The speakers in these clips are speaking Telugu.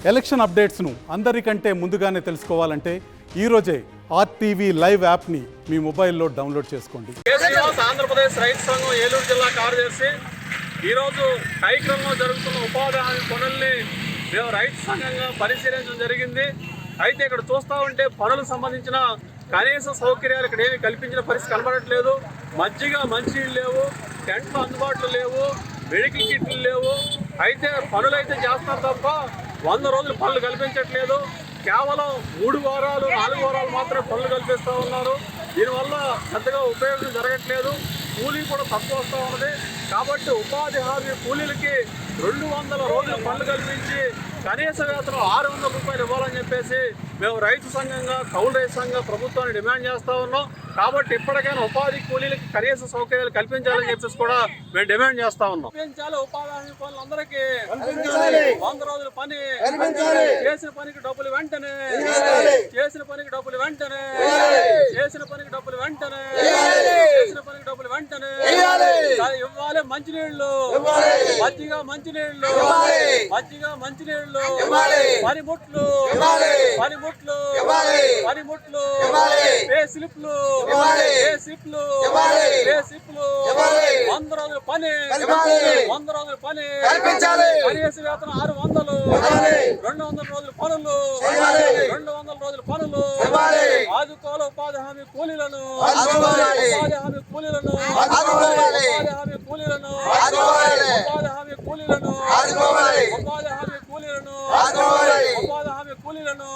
ఎలక్షన్ అప్డేట్స్ను అందరికంటే ముందుగానే తెలుసుకోవాలంటే ఈరోజే ఆర్టీవీ లైవ్ యాప్ని మీ మొబైల్లో డౌన్లోడ్ చేసుకోండి. ఆంధ్రప్రదేశ్ రైతు సంఘం ఏలూరు జిల్లా కార్యదర్శి ఈరోజు కార్యక్రమంలో జరుగుతున్న ఉపాధి హామీ పనుల్ని మేము రైతు సంఘంగా పరిశీలించడం జరిగింది. అయితే ఇక్కడ చూస్తూ ఉంటే పనులకు సంబంధించిన కనీస సౌకర్యాలు ఇక్కడ ఏమి కల్పించిన పరిస్థితి కనబడట్లేదు. మజ్జిగ మంచినీళ్ళు లేవు, టెంట్లు అందుబాటులో లేవు, మెడికల్ కిట్లు లేవు. అయితే పనులు అయితే చేస్తారు తప్ప 100 రోజులు పనులు కల్పించట్లేదు. కేవలం 3 వారాలు 4 వారాలు మాత్రమే పనులు కల్పిస్తూ ఉన్నారు. దీనివల్ల పెద్దగా ఉపయోగం జరగట్లేదు. కూలీ కూడా తక్కువ వస్తూ ఉన్నది. కాబట్టి ఉపాధి హామీ కూలీలకి 200 రోజులు పనులు కల్పించి కనీస వేతనం 600 రూపాయలు ఇవ్వాలని చెప్పేసి మేము రైతు సంఘంగా కౌలు రైతు సంఘంగా ప్రభుత్వాన్ని డిమాండ్ చేస్తూ ఉన్నాం. కాబట్టి ఇప్పటికైనా ఉపాధి కూలీలకి కనీస సౌకర్యాలు కల్పించాలని చెప్పేసి కూడా మేము డిమాండ్ చేస్తా ఉన్నాం. కల్పించాలి ఉపాధి హామీ పనులు అందరికీ 100 రోజుల పని, చేసిన పనికి డబ్బులు వెంటనే, చేసిన పనికి డబ్బులు వెంటనే, చేసిన పనికి డబ్బులు వెంటనే, చేసిన పనికి డబ్బులు వెంటనే ఇవ్వాలి. మంచినీళ్ళు, మజ్జిగ మంచినీళ్ళు, మజ్జిగ మంచినీళ్ళు, పనిముట్లు, పనిముట్లు, పనిముట్లు, పే స్లిప్లు, పే స్లిప్లు, పే స్లిప్లు, 100 రోజుల పని, 100 రోజుల పని, కనీస వేతనం 600, 200 రోజుల పనులు, 200 రోజుల పనులు, ఆదుకోవాలి ఉపాధి హామీ కూలీలను, ఉపాధి హామీ కూలీలను, ఉపాధి హామీ కూలీలను, ఉపాధి హామీ కూలీలను, ఉపాధి హామీ కూలీలను, ఉపాధి హామీ కూలీలను.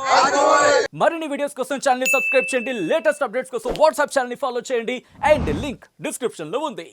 మరిన్ని వీడియోస్ కోసం ఛానల్ ని సబ్స్క్రైబ్ చేయండి. లేటెస్ట్ అప్డేట్స్ కోసం వాట్సాప్ ఛానల్ ని ఫాలో చేయండి. అండ్ లింక్ డిస్క్రిప్షన్ లో ఉంది.